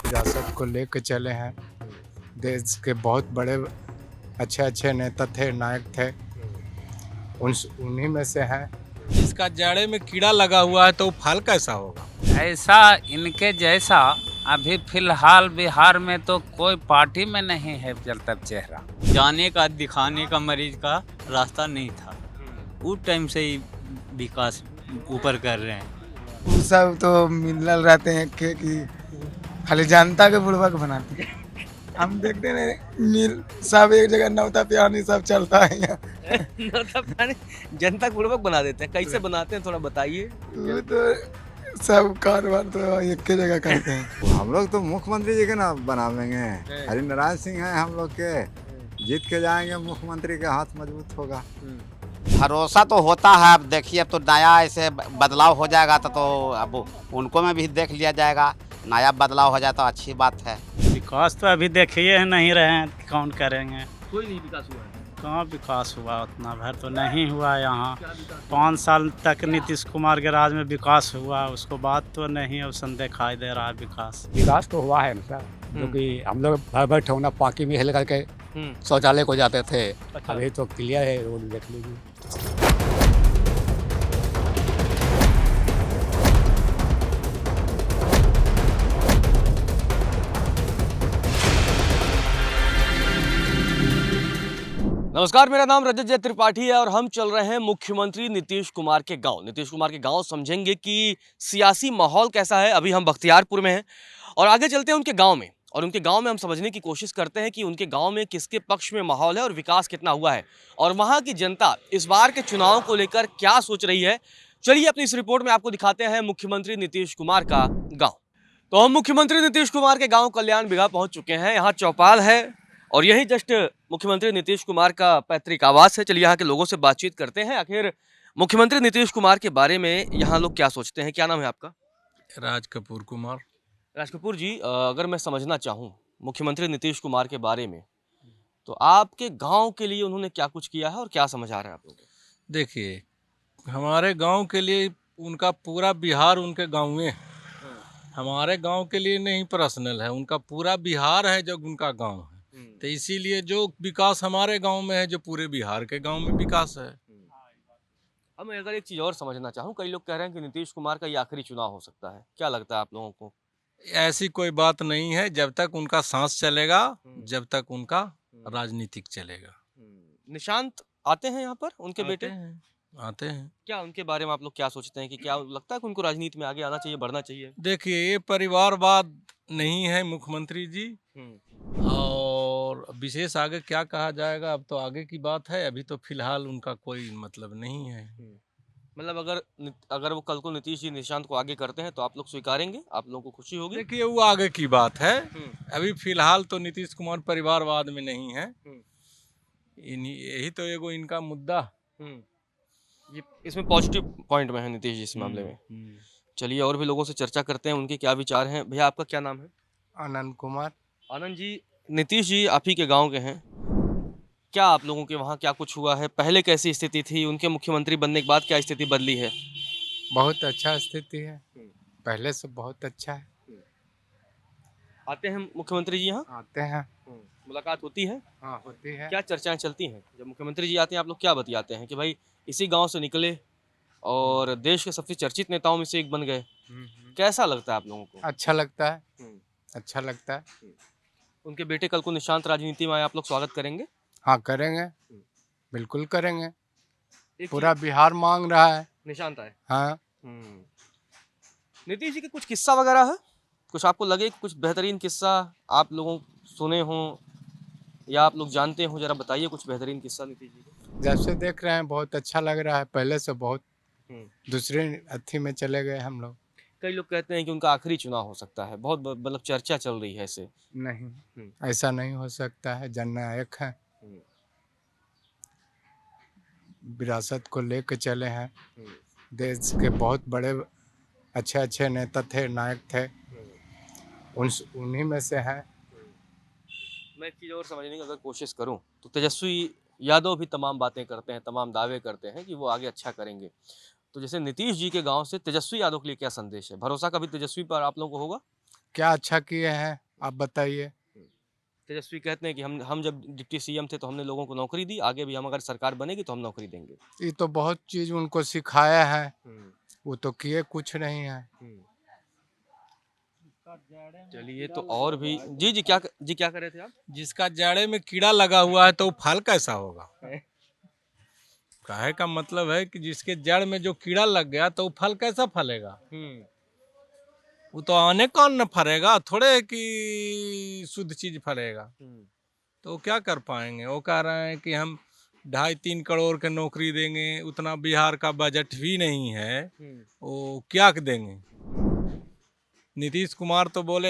विरासत को लेकर चले हैं। देश के बहुत बड़े अच्छे अच्छे नेता थे, नायक थे, उन्हीं में से हैं। इसका जड़े में कीड़ा लगा हुआ है तो वो फल कैसा होगा? ऐसा इनके जैसा अभी फिलहाल बिहार में तो कोई पार्टी में नहीं है चलता चेहरा। जाने का दिखाने का मरीज का रास्ता नहीं था, उस टाइम से ही विकास ऊपर कर रहे हैं। वो सब तो मिलल रहते हैं कि खाली जनता के बुड़बक बनाते हैं। हम देखते नहीं मिल सब एक जगह नौता पियानी सब चलता है यहाँ। नौता पानी जनता को बुड़बक बना देते हैं। कैसे बनाते हैं थोड़ा बताइए। वो तो सब कारोबार तो एक के जगह करते हैं। हम लोग तो मुख्यमंत्री जी के ना बनावेंगे। हरिनारायण सिंह हैं हम लोग के, जीत के जाएंगे, मुख्यमंत्री के हाथ मजबूत होगा। भरोसा तो होता है। अब देखिए, अब तो नया ऐसे बदलाव हो जाएगा तो अब उनको में भी देख लिया जाएगा। नया बदलाव हो जाए तो अच्छी बात है। विकास तो अभी देखिए नहीं रहे हैं, कौन करेंगे। कोई नहीं विकास हुआ है। कहाँ विकास हुआ, उतना भर तो नहीं हुआ यहाँ। 5 साल तक नीतीश कुमार के राज में विकास हुआ, उसको बाद तो नहीं ऑप्शन दिखाई दे रहा है विकास। विकास तो हुआ है ना, क्योंकि हम लोग भर भर ठोना पाकी में हिल करके शौचालय को जाते थे। अभी तो क्लियर है, रोड देख लीजिए। नमस्कार, मेरा नाम रजत जय त्रिपाठी है और हम चल रहे हैं मुख्यमंत्री नीतीश कुमार के गांव। नीतीश कुमार के गांव समझेंगे कि सियासी माहौल कैसा है। अभी हम बख्तियारपुर में हैं और आगे चलते हैं उनके गांव में, और उनके गांव में हम समझने की कोशिश करते हैं कि उनके गांव में किसके पक्ष में माहौल है और विकास कितना हुआ है, और वहाँ की जनता इस बार के चुनाव को लेकर क्या सोच रही है। चलिए अपनी इस रिपोर्ट में आपको दिखाते हैं मुख्यमंत्री नीतीश कुमार का गाँव। तो हम मुख्यमंत्री नीतीश कुमार के गाँव कल्याण बिघा पहुँच चुके हैं। यहाँ चौपाल है और यही जस्ट मुख्यमंत्री नीतीश कुमार का पैतृक आवास है। चलिए यहाँ के लोगों से बातचीत करते हैं, आखिर मुख्यमंत्री नीतीश कुमार के बारे में यहाँ लोग क्या सोचते हैं। क्या नाम है आपका? राज कपूर कुमार। राज कपूर जी, अगर मैं समझना चाहूँ मुख्यमंत्री नीतीश कुमार के बारे में, तो आपके गांव के लिए उन्होंने क्या कुछ किया है और क्या समझ आ रहा है आप लोगों को? देखिए, हमारे गांव के लिए उनका पूरा बिहार उनके गांव में, हमारे गांव के लिए नहीं पर्सनल है, उनका पूरा बिहार है जो उनका गांव है। तो इसीलिए जो विकास हमारे गांव में है, जो पूरे बिहार के गांव में विकास है। अब मैं अगर एक चीज़ और समझना चाहूँ, कई लोग कह रहे हैं कि नीतीश कुमार का ये आखिरी चुनाव हो सकता है, क्या लगता है आप लोगों को? ऐसी कोई बात नहीं है। जब तक उनका सांस चलेगा, जब तक उनका राजनीतिक चलेगा। निशांत आते हैं यहाँ पर, उनके बेटे आते हैं। क्या उनके बारे में आप लोग क्या सोचते हैं कि क्या लगता है कि उनको राजनीति में आगे आना चाहिए, बढ़ना चाहिए? देखिए, ये परिवारवाद नहीं है मुख्यमंत्री जी, और विशेष आगे क्या कहा जाएगा, अब तो आगे की बात है। अभी तो फिलहाल उनका कोई मतलब नहीं है। मतलब अगर वो कल को नीतीश जी निशांत को आगे करते हैं तो आप लोग स्वीकारेंगे, आप लोगों को खुशी होगी? देखिए, वो आगे की बात है। अभी फिलहाल तो नीतीश कुमार परिवारवाद में नहीं है। यही तो एगो इनका मुद्दा। ये इसमें पॉजिटिव पॉइंट में है नीतीश जी इस मामले में। चलिए और भी लोगों से चर्चा करते हैं, उनके क्या विचार हैं। भैया, आपका क्या नाम है? आनंद कुमार। आनंद जी, नीतीश जी आप ही के गांव के हैं, क्या आप लोगों के वहाँ क्या कुछ हुआ है? पहले कैसी स्थिति थी, उनके मुख्यमंत्री बनने के बाद क्या स्थिति बदली है? बहुत अच्छा स्थिति है, पहले से बहुत अच्छा है। आते हैं मुख्यमंत्री जी यहाँ? आते हैं। मुलाकात होती है? हाँ, होती है। क्या चर्चाएं चलती हैं जब मुख्यमंत्री जी आते हैं? आप लोग क्या बतियाते हैं कि भाई इसी गांव से निकले और देश के सबसे चर्चित नेताओं में से एक बन गए? कैसा लगता है आप लोगों को? अच्छा लगता है, अच्छा लगता है। उनके बेटे कल को निशांत राजनीति में आए, आप लोग स्वागत करेंगे? हाँ, करेंगे, बिल्कुल करेंगे। एक पूरा बिहार मांग रहा है निशांत आए। हाँ। नीतीश जी के कुछ किस्सा वगैरह है, कुछ आपको लगे कुछ बेहतरीन किस्सा आप लोगों सुने हों या आप लोग जानते हो, जरा बताइए कुछ बेहतरीन किस्सा नीतीश जी का। जब से देख रहे हैं बहुत अच्छा लग रहा है, पहले से बहुत दूसरे अथी में चले गए हम लोग। कई लोग कहते हैं कि उनका आखिरी चुनाव हो सकता है, बहुत मतलब चर्चा चल रही है ऐसे। नहीं, ऐसा नहीं हो सकता है, जननायक है, विरासत को लेकर चले हैं। देश के बहुत बड़े अच्छे अच्छे नेता थे, नायक थे, उन्हीं में से हैं। मैं एक चीज़ और समझने की अगर कोशिश करूं तो तेजस्वी यादव भी तमाम बातें करते हैं, तमाम दावे करते हैं कि वो आगे अच्छा करेंगे। तो जैसे नीतीश जी के गांव से तेजस्वी यादव के लिए क्या संदेश है? भरोसा कभी तेजस्वी पर आप लोगों को होगा? क्या अच्छा किए हैं आप बताइए। तेजस्वी कहते हैं कि हम जब डिप्टी सीएम थे तो हमने लोगों को नौकरी दी, आगे भी हम अगर सरकार बनेगी तो हम नौकरी देंगे। ये तो बहुत चीज उनको सिखाया है, हम्म, वो तो किए कुछ नहीं है। हम्म। चलिए, तो और भी जी क्या कर रहे थे आप? जिसका जड़े में कीड़ा लगा हुआ है तो वो फल कैसा होगा? कहे का मतलब है कि जिसके जड़ में जो कीड़ा लग गया तो वो फल कैसा फलेगा? वो तो आने कौन न फरेगा, थोड़े कि शुद्ध चीज फलेगा। तो वो क्या कर पाएंगे? वो कह रहे हैं कि हम 2.5-3 करोड़ के नौकरी देंगे, उतना बिहार का बजट भी नहीं है, वो क्या देंगे? नीतीश कुमार तो बोले,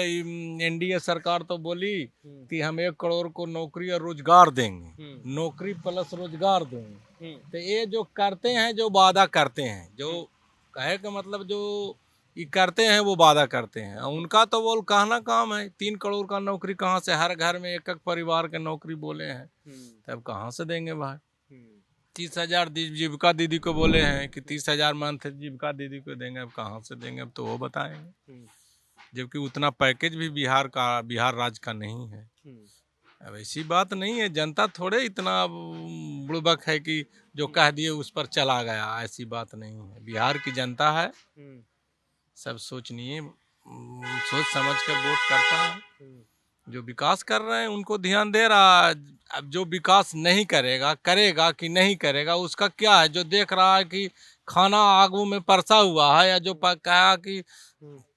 एनडीए सरकार तो बोली कि हम 1 करोड़ को नौकरी और रोजगार देंगे, नौकरी प्लस रोजगार देंगे। तो ये जो करते हैं, जो वादा करते हैं, जो कहे का मतलब जो ये करते हैं वो वादा करते हैं, उनका तो बोल कहना काम है। 3 करोड़ का नौकरी कहाँ से? हर घर में एक परिवार के नौकरी बोले हैं, तब कहाँ से देंगे भाई? 30,000 जीविका दीदी को बोले हैं कि 30,000 मंथ जीविका दीदी को देंगे, अब कहाँ से देंगे? अब तो वो बताएंगे, जबकि उतना पैकेज भी बिहार राज्य का नहीं है। अब ऐसी बात नहीं है, जनता थोड़े इतना बुड़बक है कि जो कह दिए उस पर चला गया, ऐसी बात नहीं है। बिहार की जनता है, सब सोचनीय सोच समझ कर वोट करता है। जो विकास कर रहे हैं उनको ध्यान दे रहा है। अब जो विकास नहीं करेगा, करेगा कि नहीं करेगा, उसका क्या है? जो देख रहा है कि खाना आगू में परसा हुआ है, या जो कहा कि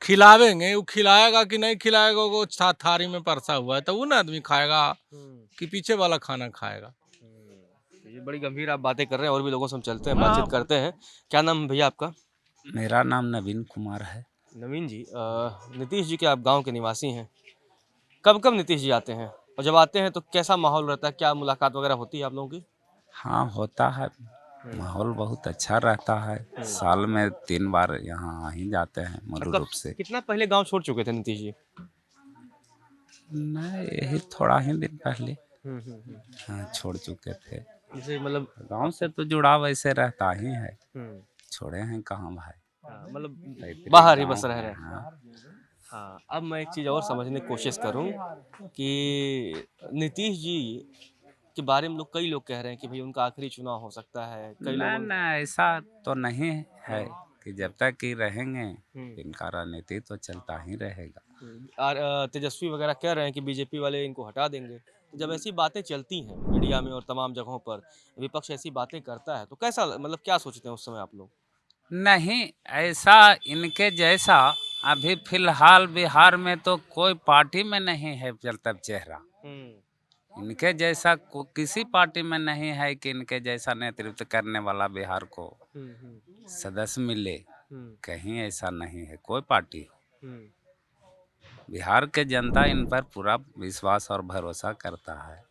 खिलावेंगे, वो खिलाएगा कि नहीं खिलाएगा, वो थारी में परसा हुआ है, तो वो ना आदमी खाएगा कि पीछे वाला खाना खाएगा? ये बड़ी गंभीर आप बातें कर रहे हैं, और भी लोगों से हम चलते हैं, बातचीत करते हैं। क्या नाम है भैया आपका? मेरा नाम नवीन कुमार है। नवीन जी, नीतीश जी के आप गांव के निवासी हैं। कब कब नीतीश जी आते हैं, और जब आते हैं तो कैसा माहौल रहता है? क्या मुलाकात वगैरह होती है आप लोगों की? हाँ, होता है, माहौल बहुत अच्छा रहता है। साल में 3 बार यहाँ आ ही जाते हैं मूल रूप से। कितना पहले गांव छोड़ चुके थे नीतीश जी? नहीं, यही थोड़ा ही दिन पहले हाँ छोड़ चुके थे। जैसे मतलब गांव से तो जुड़ाव ऐसे रहता ही है, छोड़े हैं कहाँ भाई, मतलब पैतृक बाहर ही गाँव बस रह है, रहे हैं। हाँ। हाँ, अब मैं एक चीज़ और समझने की कोशिश करूं कि नीतीश जी के बारे में कई लोग कह रहे हैं कि भाई उनका आखिरी चुनाव हो सकता है। कई ना लोग ना, ऐसा तो नहीं है कि जब तक कि रहेंगे इनका राजनीति तो चलता ही रहेगा। और तेजस्वी वगैरह कह रहे हैं कि बीजेपी वाले इनको हटा देंगे। तो जब ऐसी बातें चलती हैं मीडिया में और तमाम जगहों पर, विपक्ष ऐसी बातें करता है, तो कैसा मतलब क्या सोचते हैं उस समय आप लोग? नहीं, ऐसा इनके जैसा अभी फिलहाल बिहार में तो कोई पार्टी में नहीं है चलता चेहरा। इनके जैसा किसी पार्टी में नहीं है कि इनके जैसा नेतृत्व करने वाला बिहार को सदस्य मिले। कहीं ऐसा नहीं है कोई पार्टी। बिहार के जनता इन पर पूरा विश्वास और भरोसा करता है,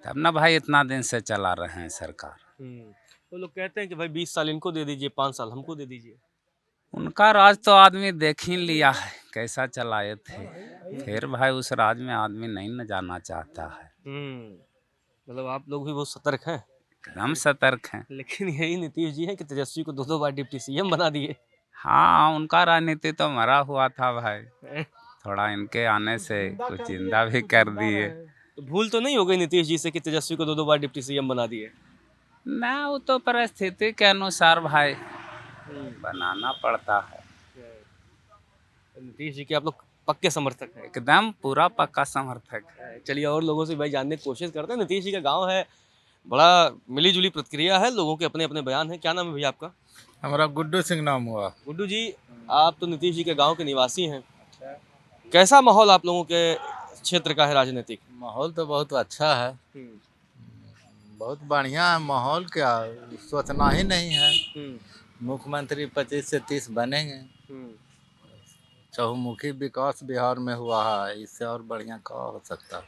तब ना भाई इतना दिन से चला रहे हैं सरकार। तो लोग कहते हैं कि भाई 20 साल इनको दे दीजिए, 5 साल हमको दे दीजिए। उनका राज तो आदमी देख ही लिया है कैसा चलाए थे, फिर भाई उस राज में आदमी नहीं न जाना चाहता है। मतलब आप लोग भी बहुत सतर्क हैं। एकदम सतर्क हैं। लेकिन यही नीतीश जी है कि तेजस्वी को 2-2 बार डिप्टी सीएम बना दिए। हाँ, उनका राजनीति तो मरा हुआ था भाई, थोड़ा इनके आने से कुछ जिंदा भी कर दिए। तो भूल तो नहीं हो गई नीतीश जी से कि तेजस्वी को 2-2 बार डिप्टी सीएम बना दिए? ना, वो तो परिस्थिति के अनुसार भाई बनाना पड़ता है। नीतीश जी के आप लोग पक्के समर्थक हैं? एकदम पूरा पक्का समर्थक है। चलिए, और लोगों से भाई जानने की कोशिश करते हैं। नीतीश जी का गांव है, बड़ा मिली जुली प्रतिक्रिया है, लोगों के अपने अपने बयान हैं। क्या नाम है भैया आपका? हमारा गुड्डू सिंह नाम हुआ। गुड्डू जी, आप तो नीतीश जी के गांव के निवासी हैं। कैसा माहौल आप लोगों के क्षेत्र का है राजनीतिक? माहौल तो बहुत अच्छा है, बहुत बढ़िया है माहौल। क्या सोचना ही नहीं है, मुख्यमंत्री 25 से 30 बनेंगे। चहुमुखी विकास बिहार में हुआ है, इससे और बढ़िया क्या हो सकता है।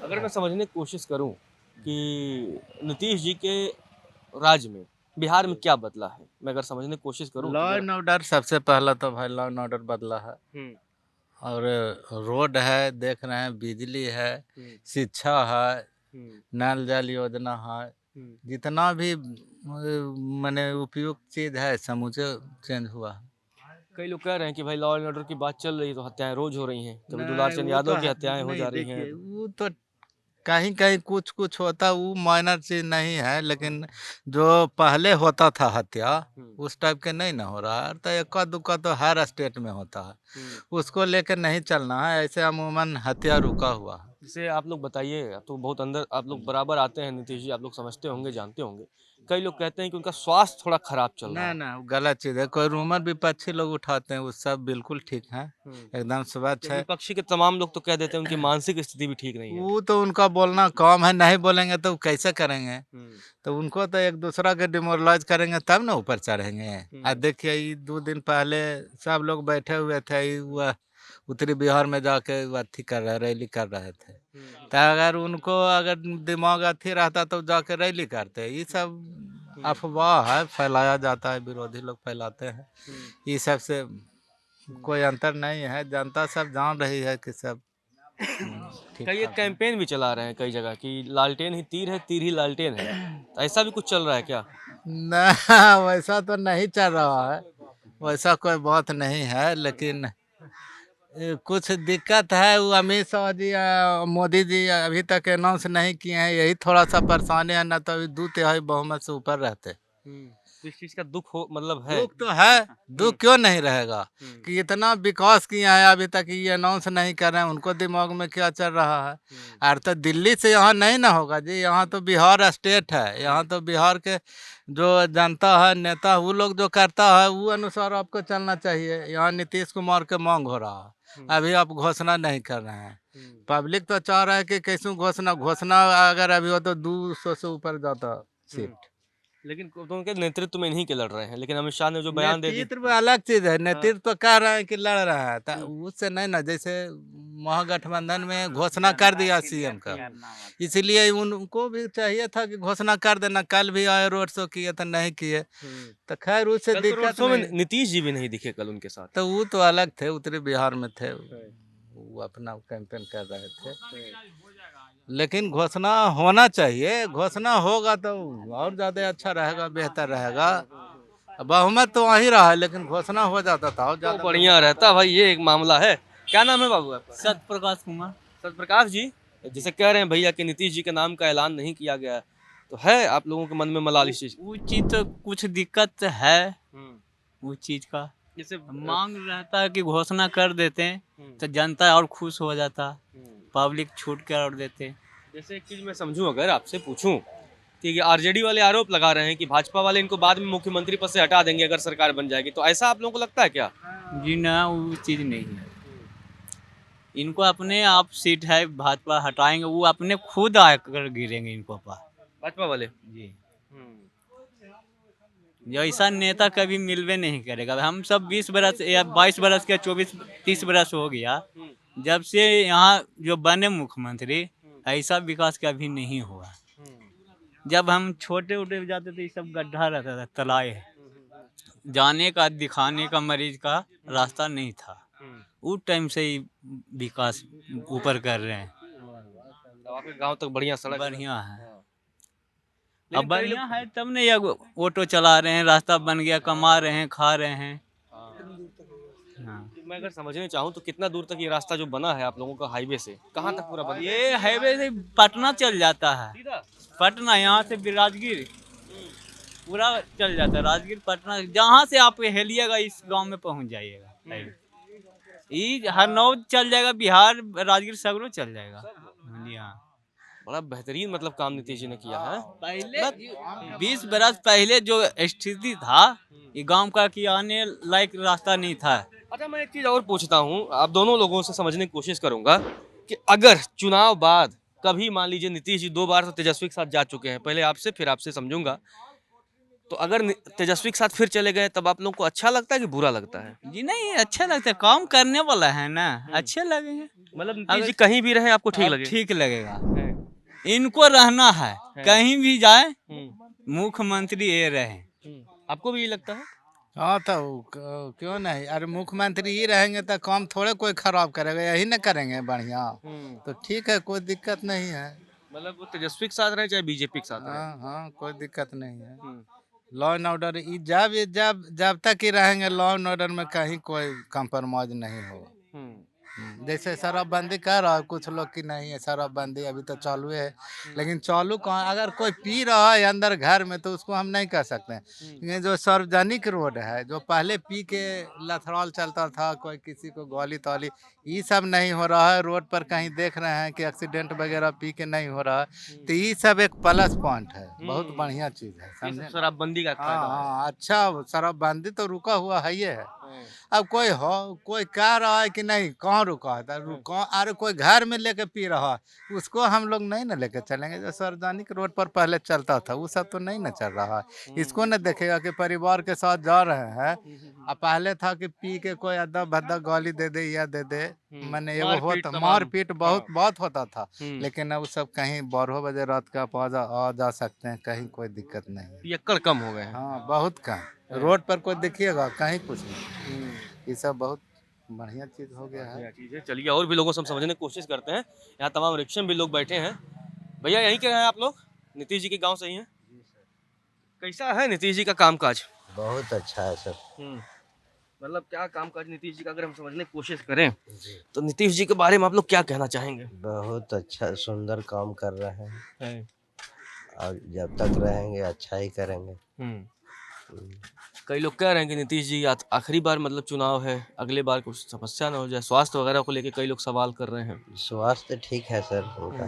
अगर मैं समझने की कोशिश करूं कि नीतीश जी के राज्य में बिहार में क्या बदला है, मैं अगर समझने की कोशिश करूं लॉ एंड ऑर्डर सबसे पहला तो भाई लॉ एंड ऑर्डर बदला है, और रोड है देख रहे हैं, बिजली है, शिक्षा है, नल जल योजना है, जितना भी माने उपयुक्त चीज है समूचे चेंज हुआ है। कई लोग कह रहे हैं कि भाई लॉ एंड ऑर्डर की बात चल रही है तो हत्याएं रोज हो रही हैं, कभी नहीं, दुलार चंद वो यादव तो की है- हत्याएं हो नहीं, जा रही देखिए, हैं। वो तो कहीं कहीं कुछ कुछ होता, वो माइनर चीज नहीं है, लेकिन जो पहले होता था हत्या उस टाइप के नहीं ना हो रहा है। तो इक्का दुक्का तो हर स्टेट में होता है, उसको लेकर नहीं चलना है। ऐसे अमूमन हत्या रुका हुआ है। जैसे आप लोग बताइए, आप तो बहुत अंदर, आप लोग बराबर आते हैं नीतीश जी, आप लोग समझते होंगे, जानते होंगे। कई लोग कहते हैं कि उनका स्वास्थ्य थोड़ा खराब चल रहा ना है। ना, वो गलत चीज है। कोई रूमर विपक्षी लोग उठाते हैं, वो सब बिल्कुल ठीक है, एकदम स्वच्छ है। विपक्षी के तमाम लोग तो कह देते हैं उनकी मानसिक स्थिति भी ठीक नहीं है। वो तो उनका बोलना काम है, नहीं बोलेंगे तो कैसे करेंगे। तो उनको तो एक दूसरा के डिमोरलाइज करेंगे तब ना ऊपर चढ़ेंगे। आज देखिए, ये 2 दिन पहले सब लोग बैठे हुए थे, वह उत्तरी बिहार में जाके अथी कर रहे, रैली कर रहे थे। तो अगर उनको अगर दिमाग अथी रहता तो जाके रैली करते। ये सब अफवाह है, फैलाया जाता है, विरोधी लोग फैलाते हैं। ये सब से कोई अंतर नहीं है, जनता सब जान रही है कि सब ठीक कई एक ठाक है। कैंपेन भी चला रहे हैं कई जगह कि लालटेन ही तीर है, तीर ही लालटेन है। तो ऐसा भी कुछ चल रहा है क्या? ना, वैसा तो नहीं चल रहा है, वैसा कोई बात नहीं है। लेकिन कुछ दिक्कत है। वो अमित शाह जी मोदी जी अभी तक अनाउंस नहीं किए हैं, यही थोड़ा सा परेशानी है। ना तो अभी 2/3 बहुमत से ऊपर रहते। तो इस चीज का दुख हो, मतलब है। दुख तो है, दुख क्यों नहीं रहेगा कि इतना विकास किया है, अभी तक ये अनाउंस नहीं कर रहे हैं। उनको दिमाग में क्या चल रहा है? और तो दिल्ली से यहाँ नहीं ना होगा जी, यहाँ तो बिहार स्टेट है। यहाँ तो बिहार के जो जनता है, नेता, वो लोग जो करता है वो अनुसार आपको चलना चाहिए। यहाँ नीतीश कुमार के मांग हो रहा है, अभी आप घोषणा नहीं कर रहे हैं। पब्लिक तो चाह रहा है कि कैसे घोषणा अगर अभी हो तो 200 से ऊपर जाता सीट। लेकिन तो उनके नेतृत्व में इन्हीं के लड़ रहे हैं, लेकिन अमित शाह ने जो बयान दे दिया। नेतृत्व अलग चीज है, नेतृत्व तो कह रहे हैं कि लड़ रहा है, तो उससे नहीं ना। जैसे महागठबंधन में घोषणा कर दिया सीएम का, इसलिए उनको भी चाहिए था कि घोषणा कर देना। कल भी आए, रोड शो किए तो नहीं किए। तो खैर उससे कल तो रोड दिक्कत शो में नहीं। नीतीश जी भी नहीं दिखे कल उनके साथ। तो वो तो अलग थे, उत्तरी बिहार में थे, वो अपना कैंपेन कर रहे थे। लेकिन घोषणा होना चाहिए, घोषणा होगा तो और ज़्यादा अच्छा रहेगा, बेहतर रहेगा। बहुमत तो वहीं रहा है, लेकिन घोषणा हो जाता था और तो ज़्यादा बढ़िया रहता भाई, ये एक मामला है। क्या नाम है बाबू आपका? सत्यप्रकाश कुमार। सत्यप्रकाश जी, जैसे कह रहे हैं भैया कि नीतीश जी के नाम का ऐलान नहीं किया गया है, तो है आप लोगों के मन में मलाल इस चीज? वो चीज तो कुछ दिक्कत है, वो चीज का जैसे मांग रहता है कि घोषणा कर देते हैं तो जनता और खुश हो जाता, पब्लिक छूट कर देते। जैसे एक चीज मैं समझूं, अगर आपसे पूछूं कि आरजेडी वाले आरोप लगा रहे हैं कि भाजपा वाले इनको बाद में मुख्यमंत्री पद से हटा देंगे अगर सरकार बन जाएगी, तो ऐसा आप लोगों को लगता है क्या? जी ना, वो चीज नहीं है। इनको अपने आप सीट है, भाजपा हटाएंगे, वो अपने खुद आकर गिरेंगे इनको पास। भाजपा वाले जी, जैसा नेता कभी मिलवे नहीं करेगा। हम सब 20 बरस या 22 बरस के 24-30 बरस हो गया जब से यहाँ जो बने मुख्यमंत्री, ऐसा विकास कभी नहीं हुआ। जब हम छोटे उठे जाते थे, ये सब गड्ढा रहता था, तलाए है, जाने का दिखाने का मरीज का रास्ता नहीं था। उस टाइम से ही विकास ऊपर कर रहे हैं। तो आपके गांव तक बढ़िया सड़क है। बढ़िया है, लेकिन अब बढ़िया है तब नहीं। ये ऑटो चला रहे हैं, रास्ता बन गया, कमा रहे हैं, खा रहे हैं। हाँ। मैं अगर समझने चाहूँ तो कितना दूर तक ये रास्ता जो बना है आप लोगों का हाईवे से, कहाँ तक पूरा बना? ये हाईवे से पटना चल जाता है। पटना यहाँ से भी राजगीर पूरा चल जाता है, राजगीर पटना, जहाँ से आप हेलिएगा इस गांव में पहुँच जाइएगा। ये हरनौत चल जाएगा, बिहार राजगीर सगरों चल जाएगा। हाँ, बड़ा बेहतरीन मतलब काम नीतीश जी ने किया है। पहले 20 बरस पहले जो स्थिति था, ये गांव का कि आने लायक रास्ता नहीं था। अच्छा, मैं एक चीज और पूछता हूँ, आप दोनों लोगों से समझने की कोशिश करूंगा कि अगर चुनाव बाद कभी मान लीजिए नीतीश जी 2 बार तो तेजस्वी के साथ जा चुके हैं, पहले आपसे फिर आपसे समझूंगा, तो अगर तेजस्वी के साथ फिर चले गए तब आप लोगों को अच्छा लगता है कि बुरा लगता है? जी नहीं, अच्छा लगता है, काम करने वाला है ना, अच्छे लगेंगे। मतलब नीतीश जी कहीं भी रहे आपको ठीक लगे? ठीक लगेगा, इनको रहना है, कहीं भी जाए मुख्यमंत्री ये रहे। आपको भी ये लगता है? हाँ, तो क्यों नहीं। अरे मुख्यमंत्री ही रहेंगे तो काम थोड़े कोई खराब करेगा, यही ना करेंगे बढ़िया। तो ठीक है, कोई दिक्कत नहीं है। मतलब वो तेजस्वी के साथ रहे चाहे बीजेपी के साथ रहे? हाँ हाँ, कोई दिक्कत नहीं है। लॉ एंड ऑर्डर जब तक ही रहेंगे लॉ एंड ऑर्डर में कहीं कोई कंप्रोमाइज नहीं होगा। जैसे शराबबंदी कर रहा है कुछ लोग की नहीं है शराबबंदी अभी तो चालू है लेकिन चालू कहाँ अगर कोई पी रहा है अंदर घर में तो उसको हम नहीं कह सकते हैं। लेकिन जो सार्वजनिक रोड है जो पहले पी के लथड़ाल चलता था कोई किसी को गोली तौली ये सब नहीं हो रहा है। रोड पर कहीं देख रहे हैं कि एक्सीडेंट वगैरह पी के नहीं हो रहा है तो ये सब एक प्लस पॉइंट है बहुत बढ़िया चीज़ है ये सब समझे। शराबबंदी का फायदा है। हाँ अच्छा शराबबंदी तो रुका हुआ है ये है। अब कोई कह रहा है कि नहीं कहाँ रुका है अरे कोई घर में लेके पी रहा है उसको हम लोग नहीं ना लेके चलेंगे। जो सार्वजनिक रोड पर पहले चलता था वो सब तो नहीं ना चल रहा है। इसको न देखेगा कि परिवार के साथ जा रहे हैं। अब पहले था कि पी के कोई अद्दा भद्दा गाली दे दे या दे दे मैंने एगो मारपीट होता तमाम। मारपीट बहुत होता था लेकिन अब सब कहीं 12 बजे रात का आ जा सकते हैं कहीं कोई दिक्कत नहीं। पियक्कड़ कम हो गए हैं। हाँ बहुत कम रोड पर कोई देखिएगा कहीं कुछ नहीं। ये सब बहुत बढ़िया चीज हो गया है। बढ़िया चीज़ है। चलिए और भी लोगों से हम समझने की कोशिश करते हैं। यहाँ तमाम रिक्शे में भी लोग बैठे हैं। भैया यहीं के हैं आप लोग? नीतीश जी के गांव से ही हैं? कैसा है नीतीश जी का कामकाज? बहुत अच्छा है सर। मतलब क्या कामकाज नीतीश जी का अगर हम समझने की कोशिश करें तो नीतीश जी के बारे में आप लोग क्या कहना चाहेंगे? बहुत अच्छा सुंदर काम कर रहे हैं और जब तक रहेंगे अच्छा ही करेंगे। कई लोग कह रहे हैं कि नीतीश जी आखिरी बार मतलब चुनाव है अगले बार कुछ समस्या ना हो जाए स्वास्थ्य वगैरह को लेके कई लोग सवाल कर रहे हैं। स्वास्थ्य ठीक है सर उनका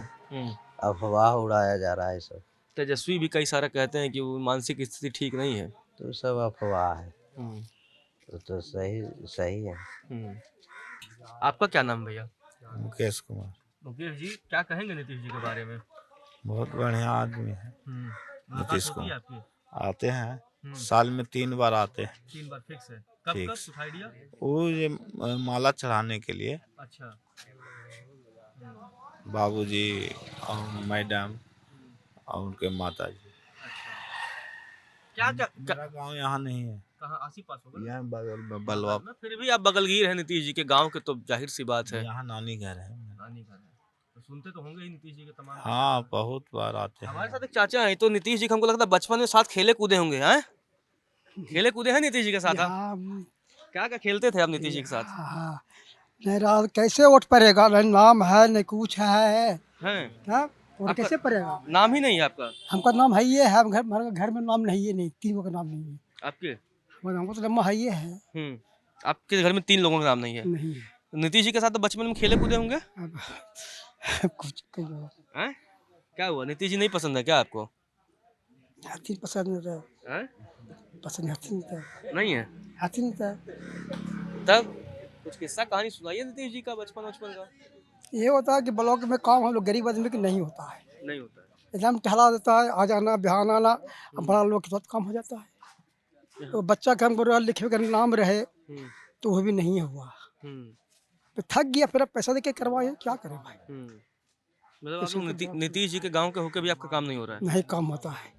अफवाह उड़ाया जा रहा है सब। तेजस्वी भी कई सारा कहते हैं कि वो मानसिक स्थिति ठीक नहीं है। तो सब अफवाह है तो सही है। आपका क्या नाम भैया? मुकेश कुमार। मुकेश जी क्या कहेंगे नीतीश जी के बारे में? बहुत बढ़िया आदमी है नीतीश मुलाकात होती है कुमार। आपकी? आते हैं साल में 3 बार आते हैं। 3 बार फिक्स है। कब कब फिक्स। कुछ आइडिया? वो ये माला चढ़ाने के लिए अच्छा बाबूजी और मैडम और उनके माता जी। क्या मेरा गांव यहाँ नहीं है कहाँ आसी पास होगा? यहाँ बगल में बलवा फिर भी आप बगलगीर है नीतीश जी के गांव के तो जाहिर सी बात है। यहाँ नानी घर है। नानी घर है तो सुनते तो होंगे ही नीतीश जी के तमाम। हाँ बहुत बार आते हमारे हैं। साथ एक चाचा हैं तो नीतीश जी का हमको लगता है बचपन में साथ खेले कूदे होंगे हैं? खेले कूदे हैं नीतीश जी के साथ आप? क्या क्या खेलते थे आप नीतीश जी के साथ? हाँ नहीं रात कैसे वोट पड़ेगा नहीं नाम है नहीं कुछ है हैं? क्या वोट आपका- कैसे पड़ेगा। नाम ही नहीं है आपका? हमका नाम है ये है हमारे घर में नाम नहीं है नहीं 3 का नाम नहीं है आपके? हमको तो लम्बा है ये है आपके घर में 3 लोगों का नाम नहीं है। नहीं नीतीश जी के साथ तो बचपन में खेले कूदे होंगे अब कुछ हैं? क्या हुआ नीतीश जी नहीं पसंद है क्या आपको? हाथी पसंद नहीं था हैं? पसंद हाथी नहीं था नहीं है हाथी नहीं था। तब कुछ किस्सा कहानी सुनाइए नीतीश जी का बचपन का। ये होता है कि ब्लॉक में काम हम लोग गरीब आदमी के नहीं होता है नहीं होता है। एकदम टहला देता है आ जाना बिहान आना अब बड़ा लोग के साथ काम हो जाता है। तो बच्चा का हमको लिखे का नाम रहे तो वो भी नहीं हुआ तो थक गया फिर अब पैसा दे के करवाए क्या करें भाई। मतलब आप लोग नीतीश जी के गांव के होकर भी आपका काम नहीं हो रहा है? नहीं काम होता है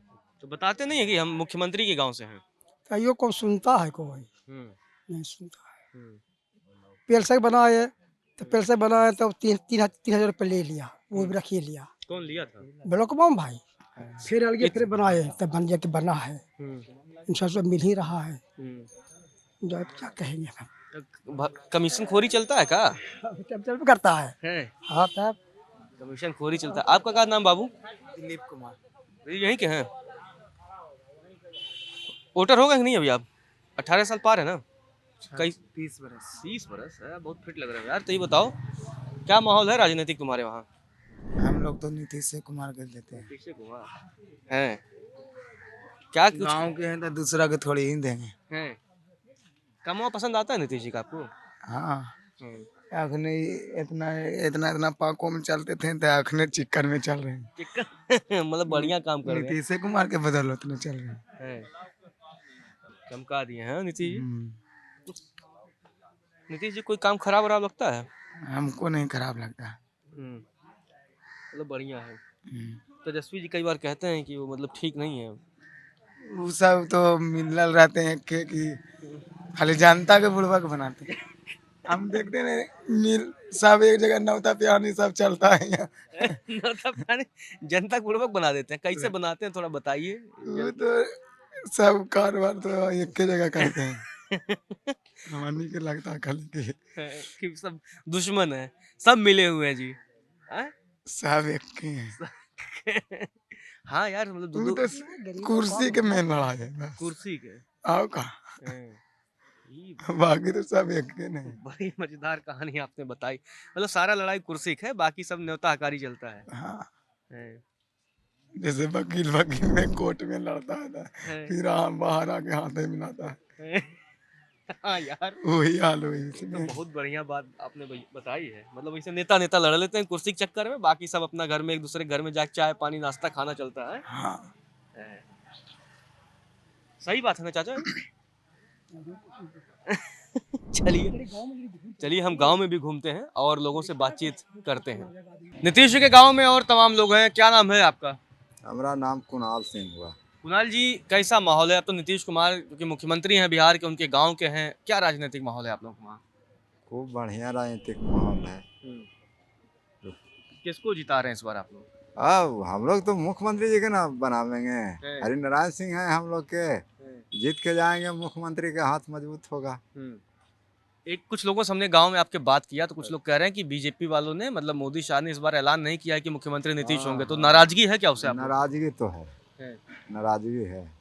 तो बताते नहीं है कि हम मुख्यमंत्री के गांव से हैं? कहियो कौन सुनता है कोई नहीं सुनता है। पेलसे बनाए तो पेलसे बनाए तो 3,000 रुपये ले लिया वो भी रखिए लिया। कौन लिया था? ब्लॉक बम भाई फिर अलगे फिर बनाए तब बन जाके बना है इन सब मिल ही रहा है। जो अब क्या कहेंगे हम कमीशन खोरी चलता है क्या? चल करता है हाँ तब कमीशन खोरी चलता है। आपका क्या नाम बाबू? दिलीप कुमार। यहीं के हैं? वोटर होगा कि नहीं अभी आप? 18 साल पार है ना? कई 30 बरस 30 बरस है बहुत फिट लग रहा है यार। तो ये बताओ क्या माहौल है राजनीतिक तुम्हारे वहाँ? हम लोग तो नीतीश कुमार कर देते हैं। नीतीश कुमार हैं क्या कुछ गाँव के हैं तो दूसरा के थोड़ी ही देंगे। हैं? कमवा पसंद आता है नीतीश जी का आपको? हाँ अखने इतना पाकों में चलते थे तो अखने चिक्कन में चल रहे हैं। मतलब बढ़िया काम कर रहे हैं। नीतीश कुमार के बदौलत में चल रहे हैं। चमका दिए हैं नीतीश जी। नीतीश जी कोई काम खराब वराब लगता है? हमको नहीं खराब लगता। मतलब बढ़िया है। तेजस्वी जी कई बार कहते हैं कि वो मतलब ठीक नहीं है। वो सब तो मिलल रहते हैं कि खाली जनता के बुड़बक बनाते हैं। हम देखते नहीं मिल सब एक जगह नौता पियानी सब चलता है यहाँ। जनता को बुड़बक बना देते हैं। कैसे बनाते हैं थोड़ा बताइए। वो तो सब कारोबार तो एक के जगह करते हैं। हमारी के लगता है खाली कि सब दुश्मन है, सब मिले हुए हैं जी। हैं? सब एक के हैं। हाँ यार, मतलब तू तो कुर्सी के में लड़ाई है बस। कुर्सी के। आओ का बाकी तो सब एक के नहीं। बड़ी मजेदार कहानी आपने बताई, मतलब सारा लड़ाई कुर्सी का है, बाकी सब न्योता हकारी चलता है। हाँ, हैं। जैसे वकील में कोर्ट में लड़ता है ना, फिर बाहर आके हाथे मिलाता है। हाँ यार, वही हाल हुई ये तो इसमें। बहुत बढ़िया बात आपने बताई है। मतलब ऐसे नेता लड़ लेते हैं कुर्सी के चक्कर में, बाकी सब अपना घर में एक दूसरे घर में जाके चाय पानी नाश्ता खाना चलता है। हाँ, सही बात है ना चाचा? चलिए हम गांव में भी घूमते हैं और लोगों से बातचीत करते हैं। नीतीश जी के गांव में और तमाम लोग हैं। क्या नाम है आपका? हमारा नाम कुणाल सिंह हुआ। कुणाल जी, कैसा माहौल है? अब तो नीतीश कुमार क्योंकि मुख्यमंत्री हैं बिहार के, उनके गांव के हैं, क्या राजनीतिक माहौल है आप लोगों के वहाँ? खूब बढ़िया राजनीतिक माहौल है। किसको जिता रहे हैं इस बार आप लोग? अब हम लोग तो मुख्यमंत्री जी के ना बनावेंगे। हरिनारायण सिंह हैं हम लोग के, जीत के जाएंगे, मुख्यमंत्री के हाथ मजबूत होगा। एक कुछ लोगों से हमने गांव में आपके बात किया तो कुछ लोग कह रहे हैं कि बीजेपी वालों ने, मतलब मोदी शाह ने इस बार ऐलान नहीं किया है कि मुख्यमंत्री नीतीश होंगे, तो नाराजगी है क्या उससे आप लोग? नाराजगी तो है, नाराजगी है।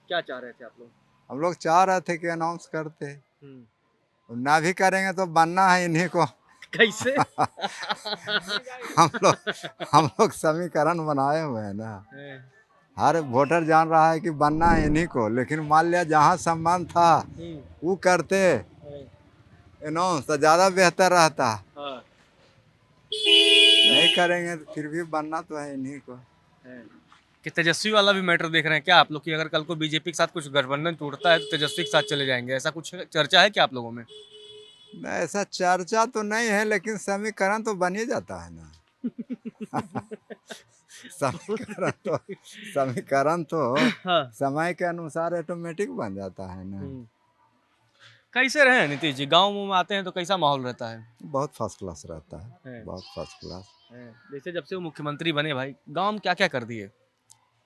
क्या चाह रहे थे आप लोग? हम लोग चाह रहे थे कि अनाउंस करते, ना भी करेंगे तो बनना है इन्हीं को। कैसे? हम लोग समीकरण बनाए हुए हैं ना, हर वोटर जान रहा है कि बनना है इन्हीं को, लेकिन मान लिया जहाँ सम्मान था वो करते अनाउंस तो ज़्यादा बेहतर रहता। नहीं करेंगे तो फिर भी बनना तो है इन्हीं को। कि तेजस्वी वाला भी मैटर देख रहे हैं क्या आप लोग कि अगर कल को बीजेपी के साथ कुछ गठबंधन टूटता है तो तेजस्वी के साथ चले जाएंगे, ऐसा कुछ चर्चा है क्या आप लोगों में? नहीं, ऐसा चर्चा तो नहीं है, लेकिन समीकरण तो बन ही जाता है ना। समीकरण तो समय के अनुसार ऑटोमेटिक बन जाता है ना। कैसे रहे नीतीश जी? गाँव में आते हैं तो कैसा माहौल रहता है? बहुत फर्स्ट क्लास रहता है, बहुत फर्स्ट क्लास। जैसे जब से वो मुख्यमंत्री बने भाई, गाँव में क्या क्या कर दिए?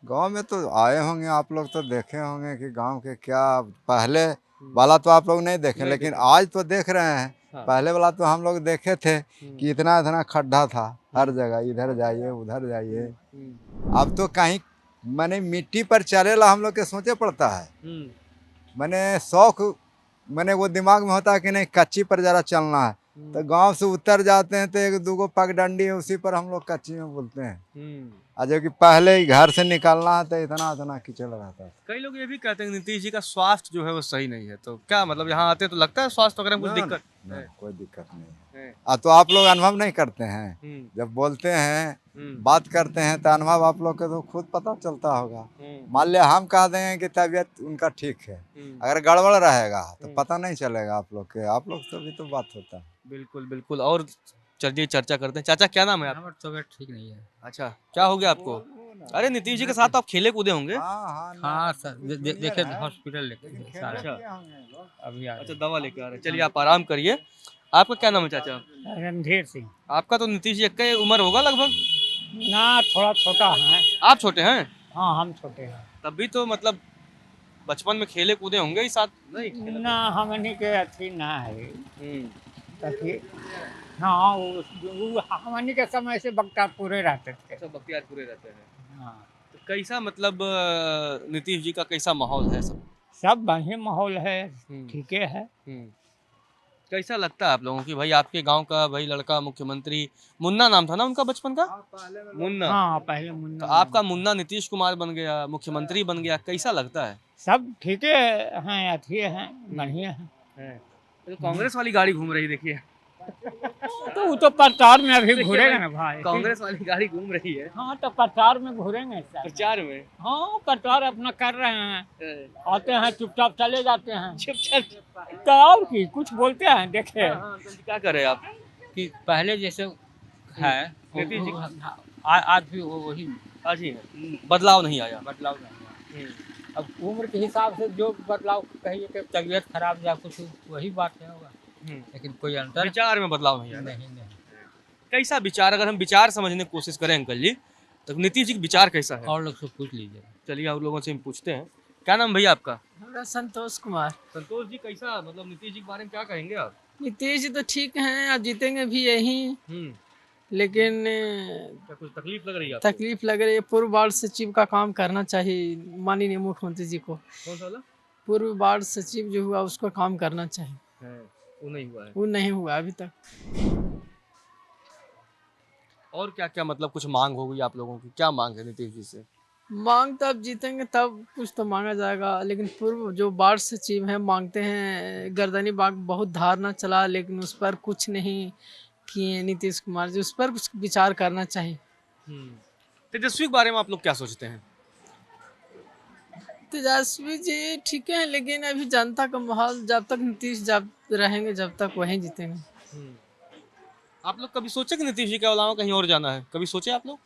गांव में तो आए होंगे आप लोग, तो देखे होंगे कि गांव के क्या, पहले वाला तो आप लोग नहीं देखे, लेकिन आज तो देख रहे हैं। पहले वाला तो हम लोग देखे थे कि इतना इतना खड्डा था हर जगह, इधर जाइए उधर जाइए। अब तो कहीं मैंने मिट्टी पर चलेला हम लोग के सोचे पड़ता है। मैंने शौक, मैंने वो दिमाग में होता है कि नहीं कच्ची पर जरा चलना है, तो गांव से उतर जाते हैं तो एक दूगो पगडंडी है, उसी पर हम लोग कच्ची में बोलते हैं। और जो कि पहले ही घर से निकलना है तो इतना इतना कीचड़ रहता है। कई लोग ये भी कहते हैं नीतीश जी का स्वास्थ्य जो है वो सही नहीं है, तो क्या मतलब यहाँ आते तो लगता है स्वास्थ्य वगैरह में कुछ दिक्कत? नहीं, कोई दिक्कत नहीं है। तो आप लोग अनुभव नहीं करते हैं, जब बोलते हैं बात करते हैं तो अनुभव आप लोग को तो खुद पता चलता होगा। मान लिया हम कह देंगे कि तबीयत उनका ठीक है, अगर गड़बड़ रहेगा तो पता नहीं चलेगा आप लोग के, आप लोग से भी तो बात होता है। बिल्कुल बिल्कुल। और चलिए चर्चा करते हैं। चाचा क्या नाम है आपका? तबीयत ठीक नहीं है। अच्छा, क्या हो गया आपको? अरे नीतीश जी के साथ आप खेले कूदे होंगे? हाँ सर, देखे हॉस्पिटल लेके अभी अच्छा, दवा लेके आ रहे हैं। चलिए आप आराम करिए। आपका क्या नाम है चाचा? रणधीर सिंह। आपका तो नीतीश जी का उम्र होगा लगभग? ना, थोड़ा छोटा है। आप छोटे हैं? हाँ, हम छोटे हैं। तब भी तो मतलब बचपन में खेले कूदे होंगे ही साथ? नहीं ना, हमनी के अथी ना है तभी। हाँ, वो हमनी के समय से बख्तियारपुरे रहते थे। अच्छा, बख्तियारपुरे रहते हैं। हाँ, तो कैसा मतलब नीतीश जी का कैसा माहौल है? सब बढ़िया माहौल है, ठीक है। कैसा लगता है आप लोगों की भाई आपके गांव का भाई लड़का मुख्यमंत्री, मुन्ना नाम था ना उनका बचपन का? मुन्ना। हाँ, पहले मुन्ना। तो आपका मुन्ना नीतीश कुमार बन गया, मुख्यमंत्री बन गया, कैसा लगता है? सब ठीक हैं, अच्छे हैं, बढ़िया हैं। तो कांग्रेस वाली गाड़ी घूम रही देखिए। तो वो तो प्रचार में अभी घूरेगा ना भाई। कांग्रेस वाली गाड़ी घूम रही है। हाँ, तो प्रचार में घूरेंगे। प्रचार में? हाँ, प्रचार अपना कर रहे हैं, आते हैं चुपचाप चले जाते हैं। चुपचाप? तो और की कुछ बोलते हैं, देखे क्या करे आप कि पहले जैसे है नीतीश जी आज भी वही आज ही है, बदलाव नहीं आया? बदलाव नहीं है। अब उम्र के हिसाब से जो बदलाव कहिए कि तबीयत खराब या कुछ वही बात है होगा, लेकिन कोई अंतर विचार में बदलाव नहीं आया? नहीं। कैसा विचार, अगर हम विचार समझने की कोशिश करें अंकल जी, तक। नीतीश जी का विचार कैसा है? और लोग से पूछ लीजिए। चलिए और लोगों से हम पूछते हैं। क्या नाम भैया आपका? मेरा संतोष कुमार। संतोष जी, कैसा मतलब नीतीश जी के बारे में क्या कहेंगे आप? नीतीश जी तो ठीक हैं, अब जीतेंगे भी यही, लेकिन क्या कुछ तकलीफ लग रही है आपको? तकलीफ लग रही है। पूर्व वार्ड सचिव का काम करना चाहिए माननीय मुख्यमंत्री जी को। कौन सा वाला? पूर्व वार्ड सचिव जो हुआ उसको काम करना चाहिए, वो नहीं हुआ है। वो नहीं हुआ अभी तक। और क्या क्या मतलब कुछ मांग होगी आप लोगों की? क्या मांग है नीतीश जी से? मांग तब जीतेंगे तब कुछ तो मांगा जाएगा, लेकिन पूर्व जो वार्ड सचिव हैं मांगते हैं गर्दनी बाग बहुत धारणा चला, लेकिन उस पर कुछ नहीं किए नीतीश कुमार जी। उस पर कुछ विचार करना चाहिए। तेजस्वी के बारे में आप लोग क्या सोचते हैं? तेजस्वी जी ठीक है, लेकिन अभी जनता का माहौल, जब तक नीतीश जब रहेंगे जब तक वहीं जीतेंगे। आप लोग कभी सोचे कि नीतीश जी के अलावा कहीं और जाना है? कभी सोचे आप लोग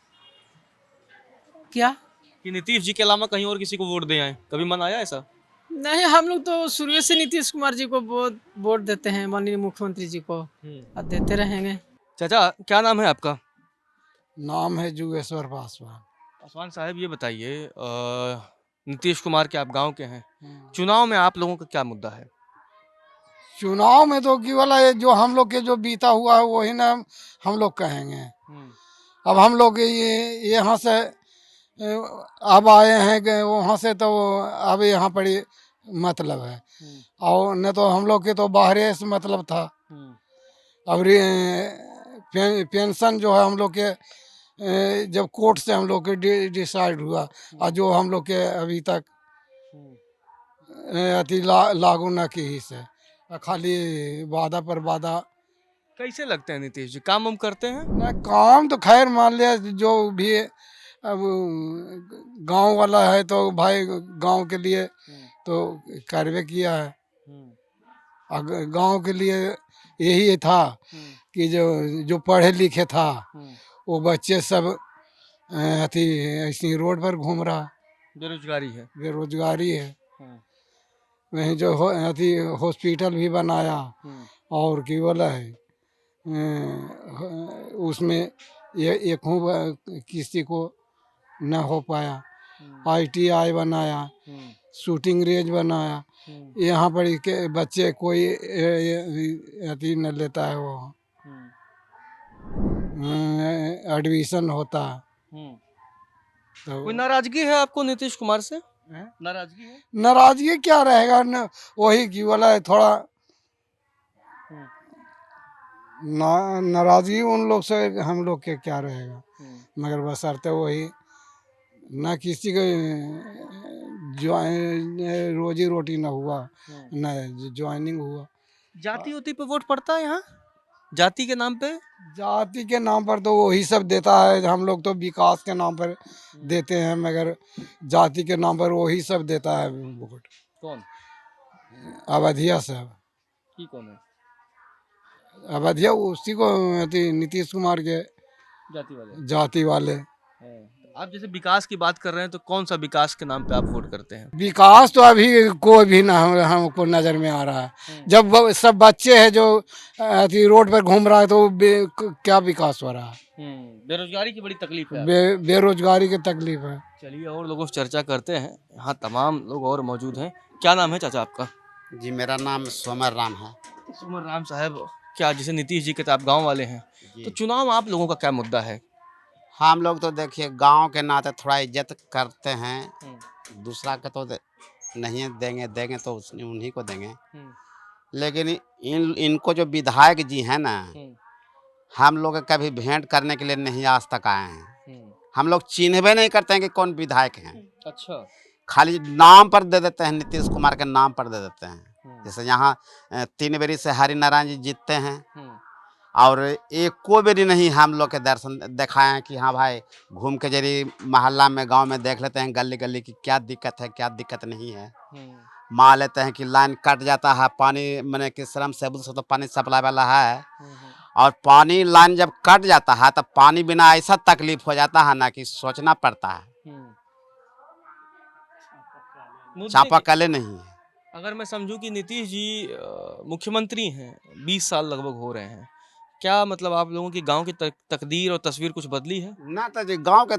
क्या कि नीतीश जी के अलावा कहीं और किसी को वोट दे आए? कभी मन आया ऐसा? नहीं, हम लोग तो शुरू से नीतीश कुमार जी को वोट देते हैं, माननीय मुख्यमंत्री जी को, और देते रहेंगे। चाचा, क्या नाम है आपका? नाम है जुगेश्वर पासवान। पासवान साहब, ये बताइए नीतीश कुमार के आप गांव के हैं, चुनाव में आप लोगों का क्या मुद्दा है? चुनाव में तो केवल ये जो हम लोग के जो बीता हुआ है वही ना हम लोग कहेंगे। अब हम लोग ये यहाँ से अब आए हैं कि वहाँ से, तो अब यहाँ पर ही मतलब है, और न तो हम लोग के तो बाहर से मतलब था। अब पेंशन जो है हम लोग के जब कोर्ट से हम लोग के डिसाइड हुआ, और जो हम लोग के अभी तक अति लागू न की ही से, खाली वादा पर वादा। कैसे लगते हैं नीतीश जी? काम हम करते हैं? ना काम तो खैर मान लिया, जो भी अब गांव वाला है तो भाई गांव के लिए तो कार्य किया है। गांव के लिए यही था कि जो पढ़े लिखे था वो बच्चे सब अति ऐसी रोड पर घूम रहा, बेरोजगारी है। वहीं जो अति हॉस्पिटल भी बनाया, और की बोला है उसमें एक किसी को न हो पाया। ITI बनाया, शूटिंग रेंज बनाया, यहाँ पर के बच्चे कोई अति न लेता है, वो एडमिशन होता है। तो कोई नाराजगी है आपको नीतीश कुमार से? नाराजगी है? नाराजगी क्या रहेगा न, वही की वाला है थोड़ा नाराजगी उन लोग से हम लोग के क्या रहेगा, मगर बशर्ते वही न किसी के रोजी रोटी न हुआ, न ज्वाइनिंग हुआ। जाति उति पे वोट पड़ता है यहाँ? जाति के नाम पे? जाति के नाम पर तो वही सब देता है, हम लोग तो विकास के नाम पर देते हैं, मगर जाति के नाम पर वही सब देता है वोट। कौन? अवधिया साहब। की कौन है? अवधिया उसी को नीतीश कुमार के जाति वाले। आप जैसे विकास की बात कर रहे हैं, तो कौन सा विकास के नाम पे आप वोट करते हैं? विकास तो अभी कोई भी ना हमको नजर में आ रहा है। जब सब बच्चे हैं जो रोड पर घूम रहा है तो क्या विकास हो रहा है? बेरोजगारी की बड़ी तकलीफ है। बेरोजगारी की तकलीफ है। चलिए और लोगों से चर्चा करते हैं, यहाँ तमाम लोग और मौजूद हैं। क्या नाम है चाचा आपका? जी, मेरा नाम सोमर राम है। सोमर राम साहब, क्या जैसे नीतीश जी के तो आप गाँव वाले हैं, तो चुनाव में आप लोगों का क्या मुद्दा है? हम लोग तो देखिए गांव के नाते थोड़ा इज्जत करते हैं, दूसरा के तो नहीं देंगे तो उन्हीं को देंगे। लेकिन इनको जो विधायक जी हैं ना, हम लोग कभी भेंट करने के लिए नहीं आज तक आए हैं। हम लोग चिन्हबे नहीं करते हैं कि कौन विधायक हैं। अच्छा, खाली नाम पर दे देते हैं, नीतीश कुमार के नाम पर दे देते हैं। जैसे यहाँ 3 बारी से हरिनारायण जी जीतते हैं, और एक को बेरी नहीं हम लोग के दर्शन दिखाए हैं कि हाँ भाई घूम के जरिए मोहल्ला में गांव में देख लेते हैं गली गली की क्या दिक्कत है, क्या दिक्कत नहीं है। मान लेते हैं कि लाइन कट जाता है, पानी मैंने कि श्रम सेवक से तो पानी सप्लाई वाला है, और पानी लाइन जब कट जाता है तो पानी बिना ऐसा तकलीफ हो जाता है ना कि सोचना पड़ता है। चापाकले नहीं है। अगर मैं समझूं कि नीतीश जी मुख्यमंत्री हैं, 20 साल लगभग हो रहे हैं, क्या मतलब आप लोगों की गांव की तकदीर और तस्वीर कुछ बदली है? ना तो जी गांव के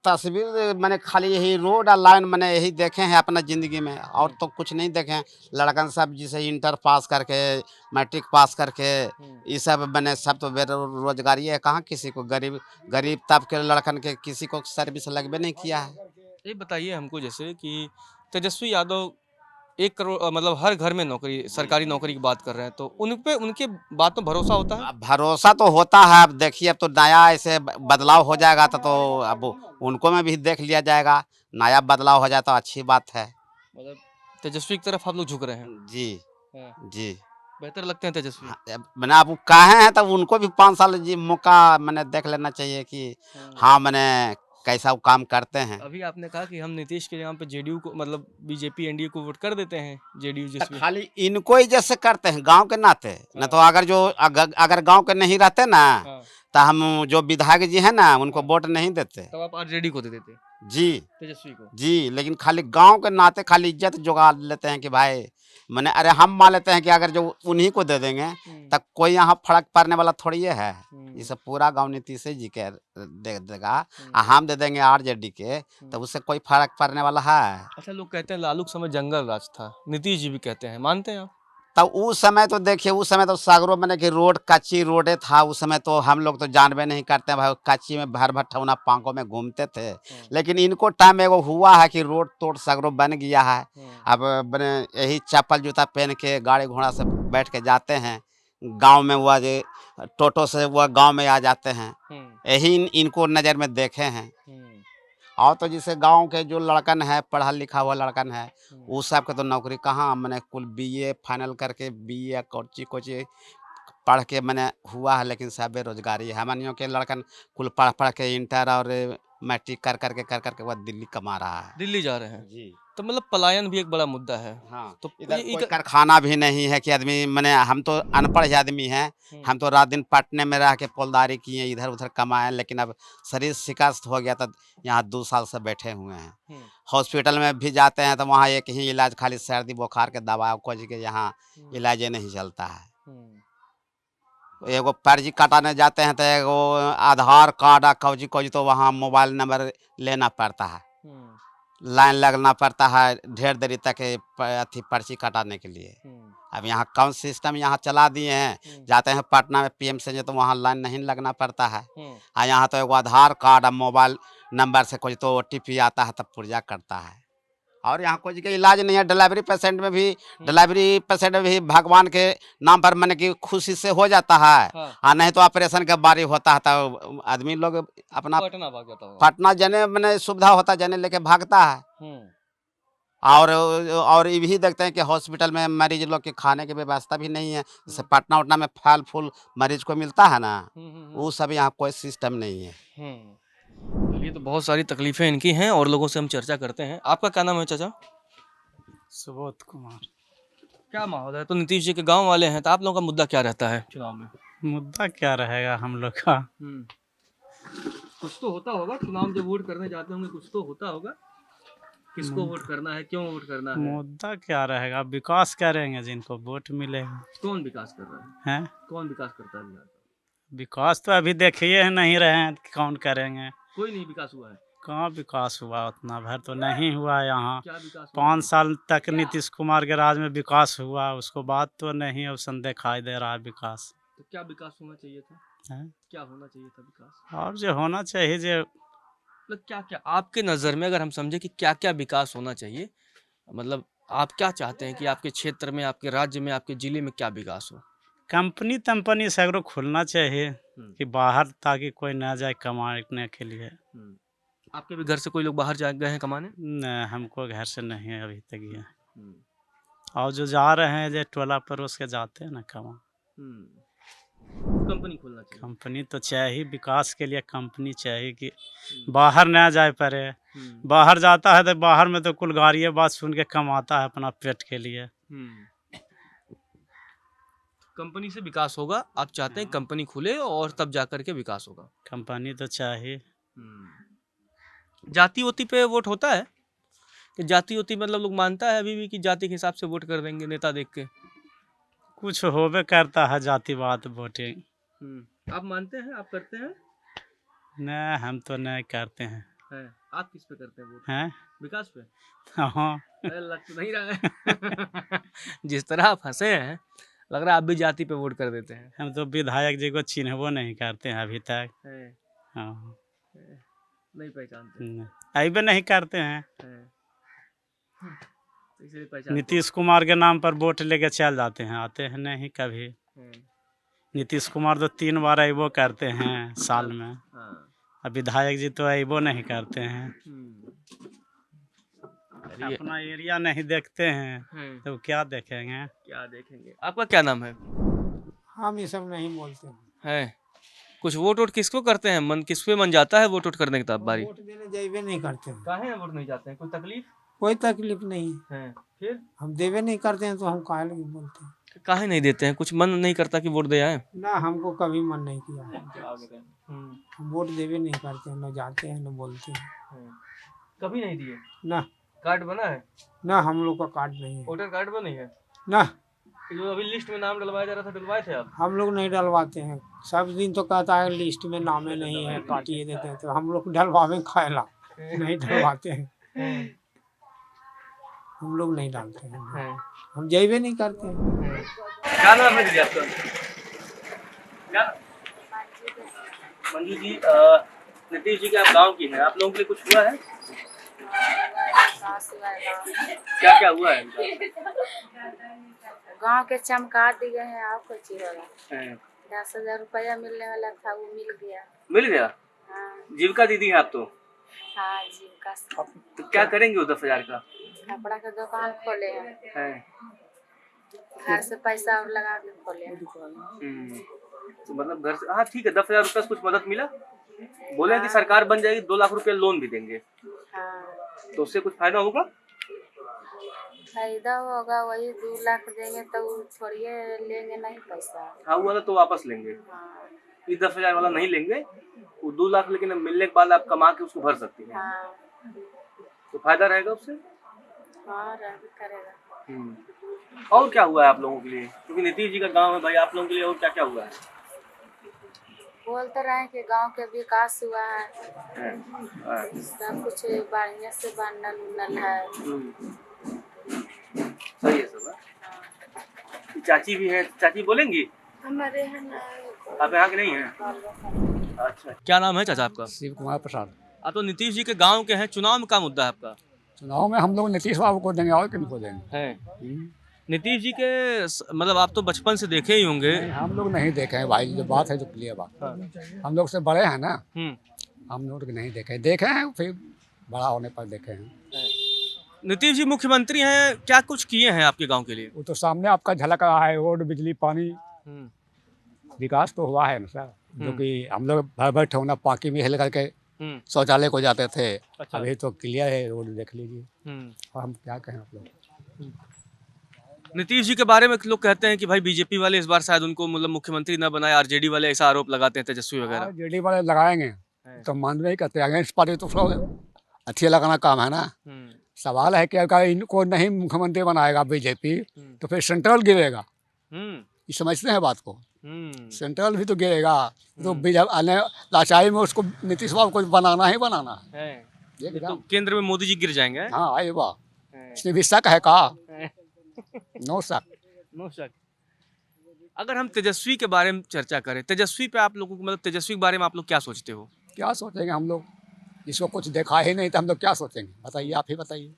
तस्वीर मैंने खाली यही रोड और लाइन मैंने यही देखे हैं अपना ज़िंदगी में, और तो कुछ नहीं देखे हैं। लड़कन सब जिसे इंटर पास करके, मैट्रिक पास करके, ये सब मैंने सब तो बेरोजगारी है। कहाँ किसी को गरीब तबके के लड़कन के किसी को सर्विस लगभग नहीं किया है। ये बताइए हमको जैसे कि तेजस्वी यादव 1 करोड़ मतलब हर घर में नौकरी, सरकारी नौकरी की बात कर रहे हैं, तो उन पे उनके बात में भरोसा होता है? अब भरोसा तो होता है। अब देखिए अब तो नया ऐसे बदलाव हो जाएगा तो अब उनको में भी देख लिया जाएगा। नया बदलाव हो जाए तो अच्छी बात है। मतलब तेजस्वी की तरफ आप लोग झुक रहे हैं? जी हाँ। जी। बेहतर लगते हैं तेजस्वी? मैंने अब कहे हैं तब उनको भी 5 साल जी मौका मैंने देख लेना चाहिए कि हाँ मैंने कैसा वो काम करते हैं। अभी आपने कहा कि हम नीतीश के यहाँ पे जेडीयू को मतलब बीजेपी एनडीए को वोट कर देते हैं, जेडीयू जिसमें खाली इनको ही जैसे करते हैं गांव के नाते, न तो अगर गांव के नहीं रहते ना तो हम जो विधायक जी हैं ना उनको वोट नहीं देते। तब आप आरजेडी को दे देते? जी तेजस्वी को? जी, लेकिन खाली गांव के नाते खाली इज्जत जुगा लेते हैं कि भाई मैंने, अरे हम मान लेते हैं कि अगर जो उन्हीं को दे देंगे तब कोई यहाँ फर्क पड़ने वाला थोड़ी है। ये सब पूरा गांव नीतीश जी के दे देगा, हम दे देंगे आरजेडी के, तब उससे कोई फर्क पड़ने वाला है? अच्छा, लोग कहते हैं लालू के समय जंगल राज था, नीतीश जी भी कहते हैं, मानते हैं आप? तब उस समय तो देखिए, उस समय तो सागरों मैंने कि रोड कच्ची रोडे था उस समय, तो हम लोग तो जानबे नहीं करते भाई, कच्ची में भर ठौना पांकों में घूमते थे। लेकिन इनको टाइम एगो हुआ है कि रोड तोड़ सगरों बन गया है। अब बने यही चप्पल जूता पहन के गाड़ी घोड़ा से बैठ के जाते हैं गांव में, हुआ जो टोटो से वह गांव में आ जाते हैं। यही इनको नज़र में देखे हैं। और तो जैसे गांव के जो लड़कन है, पढ़ा लिखा हुआ लड़कन है, वो सब के तो नौकरी कहाँ, मैंने कुल बीए फाइनल करके बीए कोची पढ़ के मैंने हुआ है, लेकिन सब बेरोजगारी है। हमारे के लड़कन कुल पढ़ के इंटर और मैट्रिक कर करके वह दिल्ली कमा रहा है। दिल्ली जा रहे हैं जी। तो मतलब पलायन भी एक बड़ा मुद्दा है। हाँ, तो इधर कोई कारखाना भी नहीं है कि आदमी, मैंने हम तो अनपढ़ आदमी हैं, हम तो रात दिन पटने में रह के पोलदारी किए, इधर उधर कमाए, लेकिन अब शरीर शिकस्त हो गया तो यहाँ 2 साल से बैठे हुए हैं। हॉस्पिटल में भी जाते हैं तो वहाँ एक ही इलाज, खाली सर्दी बुखार के दवा खोज के, यहाँ इलाज नहीं चलता है। एगो पर्ची कटाने जाते हैं तो एगो आधार कार्ड आ कौजी तो वहाँ मोबाइल नंबर लेना पड़ता है, लाइन लगना पड़ता है ढेर देरी तक अथी पर्ची कटाने के लिए। अब यहाँ कौन सिस्टम यहाँ चला दिए हैं, जाते हैं पटना में पीएम से तो वहाँ लाइन नहीं लगना पड़ता है। और यहाँ तो एगो आधार कार्ड और मोबाइल नंबर से कुछ तो OTP आता है तब पुर्जा करता है। और यहाँ कुछ के इलाज नहीं है। डिलीवरी पेशेंट में भी भगवान के नाम पर मैंने कि खुशी से हो जाता है। और नहीं तो ऑपरेशन के बारी होता है तो आदमी लोग अपना पटना जाने मैंने सुविधा होता जाने लेके भागता है। और ये भी देखते हैं कि हॉस्पिटल में मरीज लोग के खाने की व्यवस्था भी नहीं है। जैसे पटना उटना में फल फूल मरीज को मिलता है ना, वो सब यहाँ कोई सिस्टम नहीं है। ये तो बहुत सारी तकलीफें इनकी हैं और लोगों से हम चर्चा करते हैं। आपका क्या नाम है चाचा? सुबोध कुमार। क्या माहौल है? तो नीतीश जी के गांव वाले हैं, तो आप लोगों का मुद्दा क्या रहता है चुनाव में? मुद्दा क्या रहेगा हम लोग का? कुछ तो होता होगा, चुनाव जब वोट करने जाते होंगे कुछ तो होता होगा, किसको वोट करना है, क्यों वोट करना है? मुद्दा क्या रहेगा? विकास करेंगे जिनको वोट मिलेगा। कौन विकास कर रहा है? कौन विकास करता है? विकास तो अभी देखिए नहीं रहे हैं, कौन करेंगे? कोई नहीं विकास हुआ है। कहाँ विकास हुआ? उतना भर तो नहीं हुआ यहाँ। क्या विकास? 5 साल तक नीतीश कुमार के राज में विकास हुआ, उसको बाद तो नहीं ऑप्शन दिखाई दे रहा है विकास। तो क्या विकास होना चाहिए था? क्या होना चाहिए था विकास? और जो होना चाहिए जो मतलब क्या क्या आपके नज़र में, अगर हम समझे कि क्या क्या विकास होना चाहिए, मतलब आप क्या चाहते हैं कि आपके क्षेत्र में, आपके राज्य में, आपके जिले में क्या विकास हो? कंपनी सगरों खुलना चाहिए कि बाहर, ताकि कोई ना जाए कमाने के लिए। आपके भी घर से कोई लोग बाहर जा गए हैं कमाने? नहीं, हमको घर से नहीं है अभी तक गया। और जो जा रहे हैं जो टोला पड़ोस के जाते हैं ना कमा। कंपनी खोलना चाहिए। कंपनी तो चाहिए, विकास के लिए कंपनी चाहिए कि बाहर ना जाए पड़े। बाहर जाता है तो बाहर में तो कुल गाड़ियाँ बात सुन के कमाता है अपना पेट के लिए। कंपनी से विकास होगा, आप चाहते हैं कंपनी खुले और तब जाकर के विकास होगा? कंपनी तो चाहिए। जाति वोती पे वोट होता है कि जाति वोती मतलब लोग मानता है अभी भी कि जाति के हिसाब से वोट कर देंगे नेता देख के? कुछ होबे करता है जातिवाद वोटिंग। आप मानते हैं, आप करते हैं? नहीं, हम तो नहीं करते हैं। आप किस पे करते हैं वोट? हैं? विकास पे? हाँ। अरे लग तो नहीं रहा है। जिस तरह आप हंसे हैं, लग रहा है आप भी जाति पे वोट कर देते हैं। हम तो विधायक जी को चिन्हबो नहीं करते हैं अभी तक। हाँ। नहीं पहचानते? नहीं, अभी नहीं करते हैं। इसलिए पहचानते? नीतीश कुमार के नाम पर वोट लेके चल जाते हैं, आते हैं नहीं कभी। नीतीश कुमार तो 3 बार अबो करते हैं साल में। अब विधायक जी तो अबो नहीं करते हैं। अपना एरिया नहीं देखते हैं तो क्या देखेंगे? क्या देखेंगे? आपका क्या नाम है? हम ये सब नहीं बोलते है कुछ वोट किसको करते हैं? मन किस पे मन जाता है वोट करने की तब बारी? वोट देने जाइबे नहीं करते हैं। काहे वोट नहीं जाते हैं? कोई तकलीफ कोई तकलीफ नहीं है? फिर हम देवे नहीं करते हैं तो हम काहे लगे बोलते हैं? काहे नहीं देते हैं? कुछ मन नहीं करता कि वोट दे आए? ना हमको कभी मन नहीं किया है। हम वोट देवे नहीं करते हैं, न जाते हैं न बोलते हैं। कभी नहीं दिए? ना कार्ड बना है? ना हम लोग का कार्ड नहीं है। वोटर कार्ड बना नहीं है? ना जो अभी लिस्ट में नाम डलवाया जा रहा था, डलवाए थे आप? हम लोग नहीं डलवाते हैं। सब दिन तो कहता है लिस्ट में नामे नहीं है, काटिए देते हैं, तो हम लोग डलवावे खाएला नहीं डलवाते हैं। हम लोग नहीं डालते हैं, हम जाइबे नहीं करते हैं। क्या नाम है दीदी आपका? क्या? मंजू जी, नीतीश जी के आप गांव की हैं, आप लोगों के लिए कुछ हुआ है? क्या क्या हुआ है? गांव के चमका दिए हैं। आपको चाहिए 10,000 रुपया मिलने वाला था, वो मिल गया। मिल गया? हाँ। जीविका दीदी हैं आप तो? हाँ, जीविका। तो क्या करेंगे वो 10,000 का? कपड़ा का दुकान खोले हैं। घर से पैसा और लगा के खोले हैं। तो मतलब घर से, हाँ ठीक है, 10,000 रुपया से कुछ मदद मिला? बोले कि सरकार बन जाएगी 2 लाख रुपया लोन भी देंगे। हाँ। तो उससे कुछ फायदा होगा? फायदा होगा, वही 2 लाख देंगे तो छोड़िए लेंगे नहीं पैसा। हाँ वो वाला तो वापस लेंगे। हाँ। ये 10,000 वाला नहीं लेंगे, वो 2 लाख लेकिन मिलने के बाद आप कमा के उसको भर सकती हैं। हाँ। तो फायदा रहेगा उससे? हाँ, करेगा। और क्या हुआ है आप लोगों के लिए? क्योंकि नीतीश जी का गांव है भाई, आप लोगों के लिए और क्या क्या हुआ है? बोलते रहे कि गांव के विकास हुआ है, सब कुछ बढ़िया से बनल उनल है। सही है सब। चाची भी है, चाची बोलेंगी? हमारे यहाँ ना। आप यहाँ के नहीं हैं? अच्छा, क्या नाम है चाचा आपका? शिव कुमार प्रसाद। आप तो नीतीश जी के गांव के हैं, चुनाव में क्या मुद्दा है आपका? चुनाव में हम लोग नीतीश बाबू को देंगे और किनको देंगे? नीतीश जी के मतलब आप तो बचपन से देखे ही होंगे। हम लोग नहीं देखे हैं भाई, जो बात है जो क्लियर बात। हम लोग से बड़े हैं ना, हम लोग नहीं देखे हैं, फिर बड़ा होने पर देखे हैं। नीतीश जी मुख्यमंत्री हैं, क्या कुछ किए हैं आपके गांव के लिए? वो तो सामने आपका झलक रहा है, रोड, बिजली, पानी, विकास तो हुआ है ना सर। जो कि हम लोग भर भर ठेवना पाकि में हिल करके शौचालय को जाते थे। अच्छा। अभी तो क्लियर है, रोड देख लीजिए। और हम क्या कहें आप लोग। नीतीश जी के बारे में लोग कहते हैं कि भाई बीजेपी वाले इस बार शायद उनको मतलब मुख्यमंत्री न बनाए, आरजेडी वाले ऐसा आरोप लगाते हैं, तेजस्वी वगैरह। आरजेडी वाले लगाएंगे तो मान नहीं करते, अगेंस्ट पार्टी तो अच्छी लगाना काम है ना। सवाल है कि अगर इनको नहीं मुख्यमंत्री बनाएगा बीजेपी तो फिर सेंट्रल गिरेगा। ये समझते हैं बात को? सेंट्रल भी तो गिरेगा, तो लाचारी में उसको नीतीश बाबू को बनाना ही बनाना है। तो केंद्र में मोदी जी गिर जाएंगे? हाँ, आए वाह, इसमें भी शक है का? नो शक। नो शक। अगर हम तेजस्वी के बारे में चर्चा करें, तेजस्वी पे आप लोगों को मतलब तेजस्वी के बारे में आप लोग क्या सोचते हो? क्या सोचेंगे हम लोग, इसको कुछ देखा ही नहीं तो हम लोग क्या सोचेंगे? बताइए, आप ही बताइए।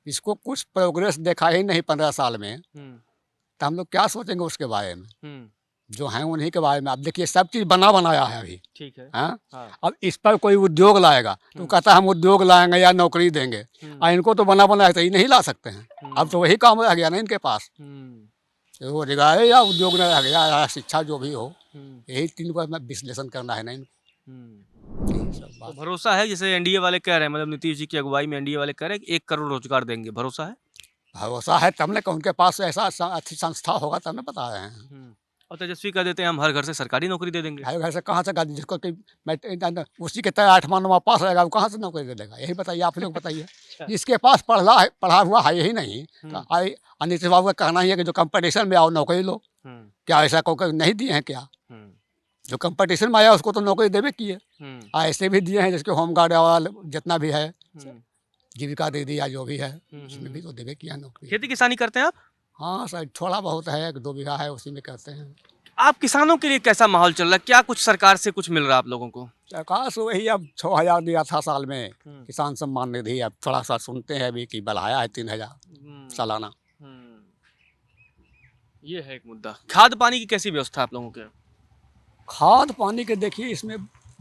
इसको कुछ प्रोग्रेस देखा ही नहीं 15 साल में, तो हम लोग क्या सोचेंगे उसके बारे में? जो हैं उन्हीं के बारे में। आप देखिए, सब चीज़ बनाया है अभी, ठीक है। हाँ? अब इस पर कोई उद्योग लाएगा तो कहता है हम उद्योग लाएंगे या नौकरी देंगे, और इनको तो बनाया तो ये नहीं ला सकते हैं। अब तो वही काम रह गया ना इनके पास, रोजगार या उद्योग न रह गया या शिक्षा, जो भी हो, यही 3 पर विश्लेषण करना है ना इनको। तो भरोसा है, जैसे एनडीए वाले कह रहे हैं, मतलब नीतीश जी की अगुवाई में एनडीए वाले कह रहे हैं कि 1 करोड़ रोजगार देंगे, भरोसा है? भरोसा है तब न, उनके पास ऐसा अच्छी संस्था होगा तब न बता रहे हैं। और तेजस्वी कह देते हैं हम हर घर से सरकारी नौकरी दे देंगे। हर घर से कहाँ से, जिसको कि मैं उसी के तय 8वां 9वां पास रहेगा वो कहाँ से नौकरी दे देगा? यही बताइए, आप लोग बताइए। जिसके पास पढ़ा हुआ है यही नहीं, नीतीश बाबू का कहना ही है कि जो कंपटीशन में आओ नौकरी लो। क्या ऐसा कोई नहीं दिए हैं क्या? जो कंपटीशन में आया उसको तो नौकरी देवे की है। ऐसे भी दिए हैं जिसके होमगार्ड वाला जितना भी है, जीविका दीदी या जो भी है, उसमें भी तो देवे किया नौकरी। खेती किसानी करते हैं आप? हाँ सर, थोड़ा बहुत है, 1-2 बीघा है, उसी में करते हैं। आप किसानों के लिए कैसा माहौल चल रहा है? क्या कुछ सरकार से कुछ मिल रहा है आप लोगों को? सरकार से वही अब 6,000 दिया था साल में, किसान सम्मान निधि। अब थोड़ा सा सुनते हैं अभी कि बढ़ाया है 3,000 सालाना। ये है एक मुद्दा। खाद पानी की कैसी व्यवस्था आप लोगों के? खाद पानी के देखिए इसमें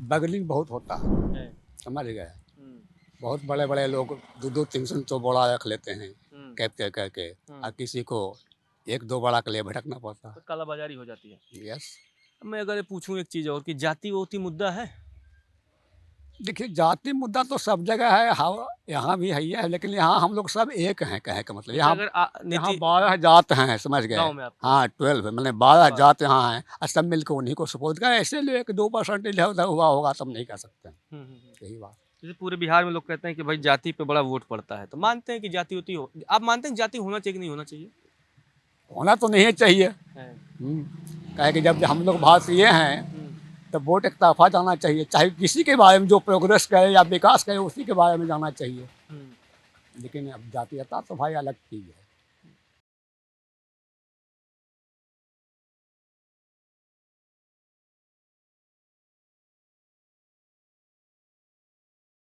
बगलिंग बहुत होता है, समझ गए। बहुत बड़े बड़े लोग 2-2 300 बोरा रख लेते हैं कैप्चर करके, और किसी को 1-2 बोरा के लिए भटकना पड़ता है, तो कालाबाजारी हो जाती है। यस। मैं अगर पूछूं एक चीज़ और कि जाति वोती मुद्दा है? देखिए जाति मुद्दा तो सब जगह है, हाँ यहाँ भी है, लेकिन यहाँ हम लोग सब एक हैं, कहे का मतलब। यहाँ अगर यहाँ 12 जात हैं, समझ गए। गाँव में आप? हाँ 12 मतलब 12 जात यहाँ हैं, और सब मिलकर उन्हीं को सपोर्ट करें। ऐसे लिए 1-2% इधर उधर हुआ होगा तब नहीं कर सकते हैं, यही बात। जैसे पूरे बिहार में लोग कहते हैं कि भाई जाति पे बड़ा वोट पड़ता है, तो मानते हैं कि जाति होती हो? आप मानते हैं जाति होना चाहिए कि नहीं होना चाहिए? होना तो नहीं चाहिए, कहे कि जब हम लोग भारतीय हैं तो वोट एक तरफा जाना चाहिए। चाहे किसी के बारे में जो प्रोग्रेस करे या विकास करे उसी के बारे में जाना चाहिए, लेकिन अब जातीयता तो भाई अलग चीज़ है।